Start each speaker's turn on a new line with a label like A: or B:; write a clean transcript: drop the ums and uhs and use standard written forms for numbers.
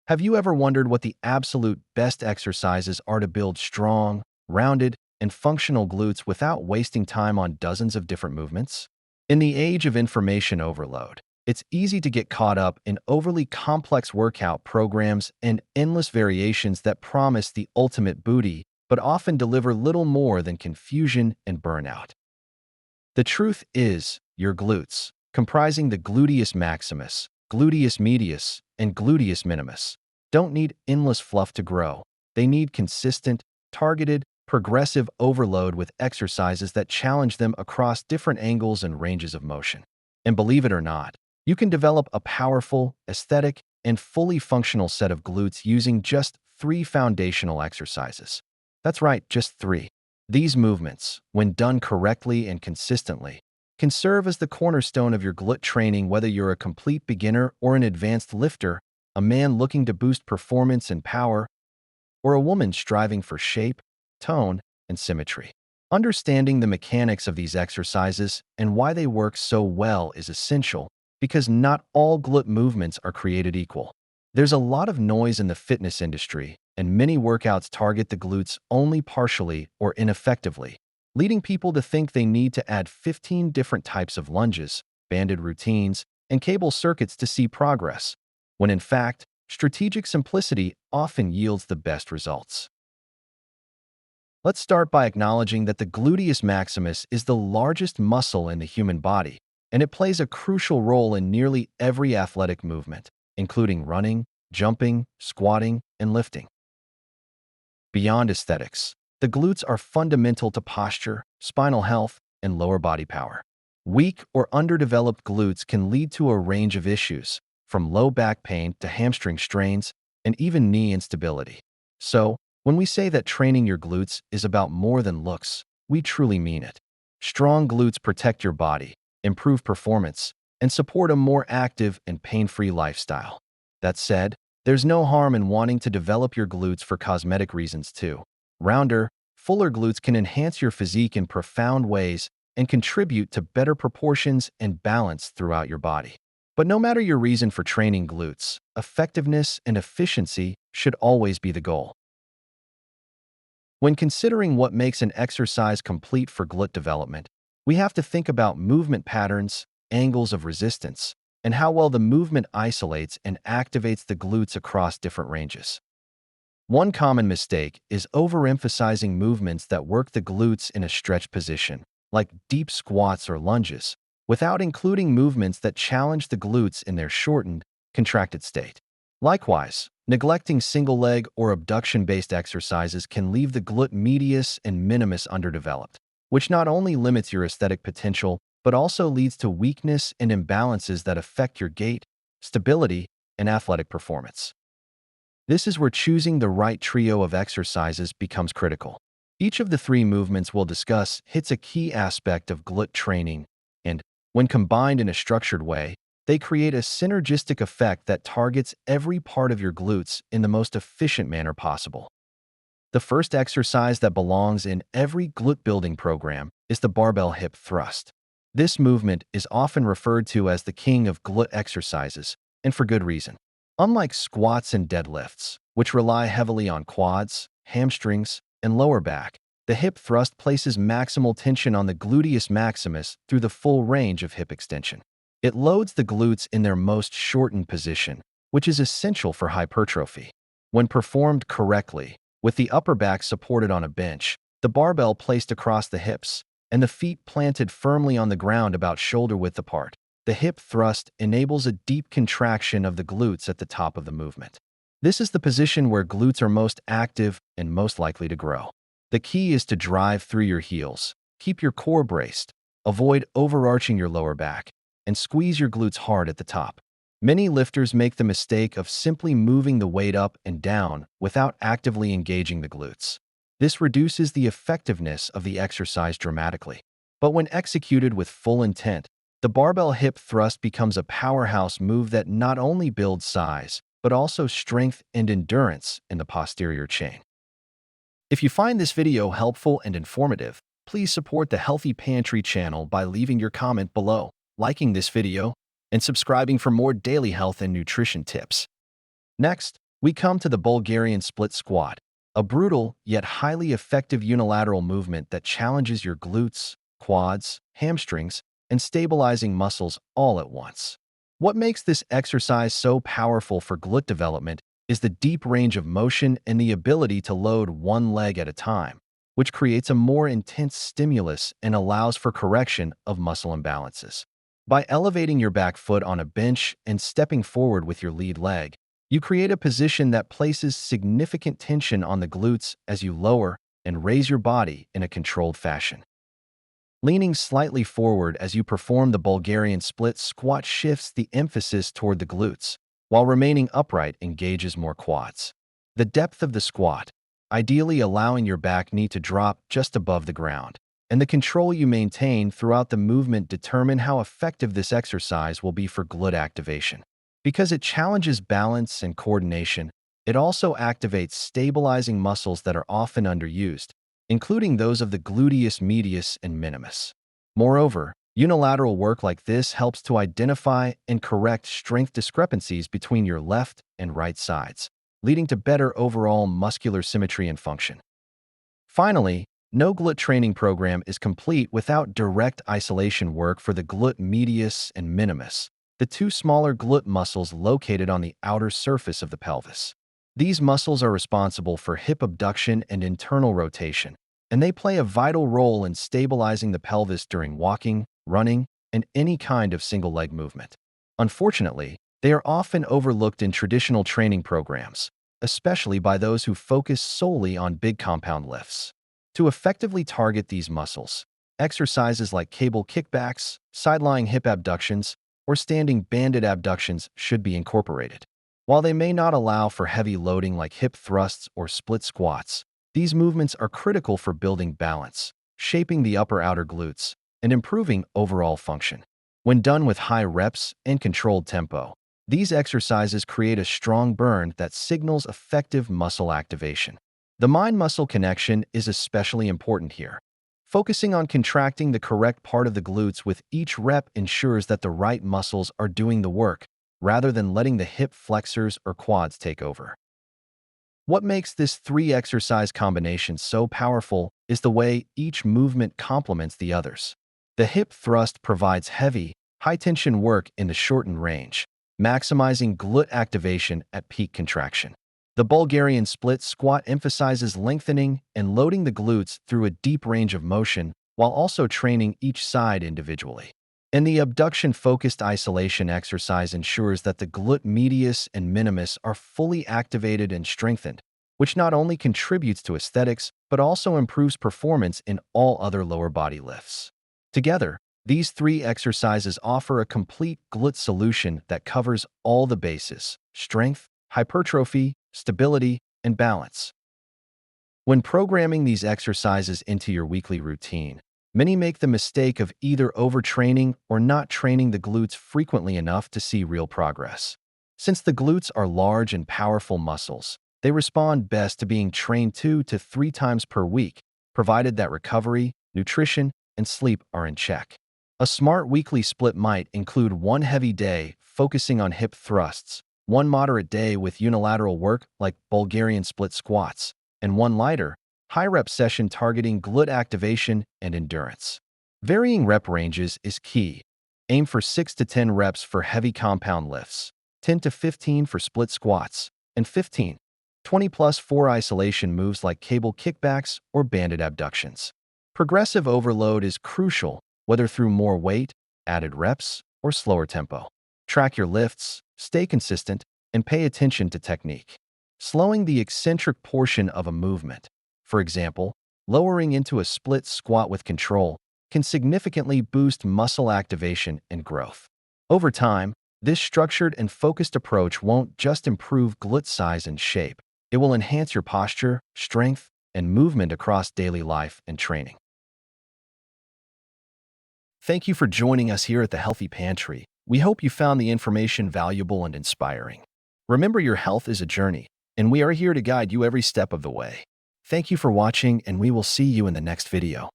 A: Have you ever wondered what the absolute best exercises are to build strong, rounded, and functional glutes without wasting time on dozens of different movements? In the age of information overload, it's easy to get caught up in overly complex workout programs and endless variations that promise the ultimate booty, but often deliver little more than confusion and burnout. The truth is, your glutes, comprising the gluteus maximus, gluteus medius, and gluteus minimus, don't need endless fluff to grow. They need consistent, targeted, progressive overload with exercises that challenge them across different angles and ranges of motion. And believe it or not, you can develop a powerful, aesthetic, and fully functional set of glutes using just 3 foundational exercises. That's right, just 3. These movements, when done correctly and consistently, can serve as the cornerstone of your glute training, whether you're a complete beginner or an advanced lifter, a man looking to boost performance and power, or a woman striving for shape, tone, and symmetry. Understanding the mechanics of these exercises and why they work so well is essential, because not all glute movements are created equal. There's a lot of noise in the fitness industry, and many workouts target the glutes only partially or ineffectively, leading people to think they need to add 15 different types of lunges, banded routines, and cable circuits to see progress, when in fact, strategic simplicity often yields the best results. Let's start by acknowledging that the gluteus maximus is the largest muscle in the human body, and it plays a crucial role in nearly every athletic movement, including running, jumping, squatting, and lifting. Beyond aesthetics, the glutes are fundamental to posture, spinal health, and lower body power. Weak or underdeveloped glutes can lead to a range of issues, from low back pain to hamstring strains and even knee instability. So, when we say that training your glutes is about more than looks, we truly mean it. Strong glutes protect your body, improve performance, and support a more active and pain-free lifestyle. That said, there's no harm in wanting to develop your glutes for cosmetic reasons too. Rounder, fuller glutes can enhance your physique in profound ways and contribute to better proportions and balance throughout your body. But no matter your reason for training glutes, effectiveness and efficiency should always be the goal. When considering what makes an exercise complete for glute development, we have to think about movement patterns, angles of resistance, and how well the movement isolates and activates the glutes across different ranges. One common mistake is overemphasizing movements that work the glutes in a stretched position, like deep squats or lunges, without including movements that challenge the glutes in their shortened, contracted state. Likewise, neglecting single leg or abduction-based exercises can leave the glute medius and minimus underdeveloped, which not only limits your aesthetic potential, but also leads to weakness and imbalances that affect your gait, stability, and athletic performance. This is where choosing the right trio of exercises becomes critical. Each of the 3 movements we'll discuss hits a key aspect of glute training, and, when combined in a structured way, they create a synergistic effect that targets every part of your glutes in the most efficient manner possible. The first exercise that belongs in every glute building program is the barbell hip thrust. This movement is often referred to as the king of glute exercises, and for good reason. Unlike squats and deadlifts, which rely heavily on quads, hamstrings, and lower back, the hip thrust places maximal tension on the gluteus maximus through the full range of hip extension. It loads the glutes in their most shortened position, which is essential for hypertrophy. When performed correctly, with the upper back supported on a bench, the barbell placed across the hips, and the feet planted firmly on the ground about shoulder width apart, the hip thrust enables a deep contraction of the glutes at the top of the movement. This is the position where glutes are most active and most likely to grow. The key is to drive through your heels, keep your core braced, avoid overarching your lower back, and squeeze your glutes hard at the top. Many lifters make the mistake of simply moving the weight up and down without actively engaging the glutes. This reduces the effectiveness of the exercise dramatically. But when executed with full intent, the barbell hip thrust becomes a powerhouse move that not only builds size, but also strength and endurance in the posterior chain. If you find this video helpful and informative, please support the Healthy Pantry channel by leaving your comment below, liking this video, and subscribing for more daily health and nutrition tips. Next, we come to the Bulgarian split squat, a brutal yet highly effective unilateral movement that challenges your glutes, quads, hamstrings, and stabilizing muscles all at once. What makes this exercise so powerful for glute development is the deep range of motion and the ability to load one leg at a time, which creates a more intense stimulus and allows for correction of muscle imbalances. By elevating your back foot on a bench and stepping forward with your lead leg, you create a position that places significant tension on the glutes as you lower and raise your body in a controlled fashion. Leaning slightly forward as you perform the Bulgarian split squat shifts the emphasis toward the glutes, while remaining upright engages more quads. The depth of the squat, ideally allowing your back knee to drop just above the ground, and the control you maintain throughout the movement determine how effective this exercise will be for glute activation. Because it challenges balance and coordination, it also activates stabilizing muscles that are often underused, including those of the gluteus medius and minimus. Moreover, unilateral work like this helps to identify and correct strength discrepancies between your left and right sides, leading to better overall muscular symmetry and function. Finally, no glute training program is complete without direct isolation work for the glute medius and minimus, the two smaller glute muscles located on the outer surface of the pelvis. These muscles are responsible for hip abduction and internal rotation, and they play a vital role in stabilizing the pelvis during walking, running, and any kind of single-leg movement. Unfortunately, they are often overlooked in traditional training programs, especially by those who focus solely on big compound lifts. To effectively target these muscles, exercises like cable kickbacks, side-lying hip abductions, or standing banded abductions should be incorporated. While they may not allow for heavy loading like hip thrusts or split squats, these movements are critical for building balance, shaping the upper-outer glutes, and improving overall function. When done with high reps and controlled tempo, these exercises create a strong burn that signals effective muscle activation. The mind-muscle connection is especially important here. Focusing on contracting the correct part of the glutes with each rep ensures that the right muscles are doing the work, rather than letting the hip flexors or quads take over. What makes this three-exercise combination so powerful is the way each movement complements the others. The hip thrust provides heavy, high-tension work in the shortened range, maximizing glute activation at peak contraction. The Bulgarian split squat emphasizes lengthening and loading the glutes through a deep range of motion while also training each side individually. And the abduction-focused isolation exercise ensures that the glute medius and minimus are fully activated and strengthened, which not only contributes to aesthetics but also improves performance in all other lower body lifts. Together, these three exercises offer a complete glute solution that covers all the bases: strength, hypertrophy, stability, and balance. When programming these exercises into your weekly routine, many make the mistake of either overtraining or not training the glutes frequently enough to see real progress. Since the glutes are large and powerful muscles, they respond best to being trained 2 to 3 times per week, provided that recovery, nutrition, and sleep are in check. A smart weekly split might include one heavy day focusing on hip thrusts, one moderate day with unilateral work like Bulgarian split squats, and one lighter, high-rep session targeting glute activation and endurance. Varying rep ranges is key. Aim for 6 to 10 reps for heavy compound lifts, 10 to 15 for split squats, and 15, 20 plus for isolation moves like cable kickbacks or banded abductions. Progressive overload is crucial, whether through more weight, added reps, or slower tempo. Track your lifts, stay consistent, and pay attention to technique. Slowing the eccentric portion of a movement, for example, lowering into a split squat with control, can significantly boost muscle activation and growth. Over time, this structured and focused approach won't just improve glute size and shape, it will enhance your posture, strength, and movement across daily life and training. Thank you for joining us here at the Healthy Pantry. We hope you found the information valuable and inspiring. Remember, your health is a journey, and we are here to guide you every step of the way. Thank you for watching, and we will see you in the next video.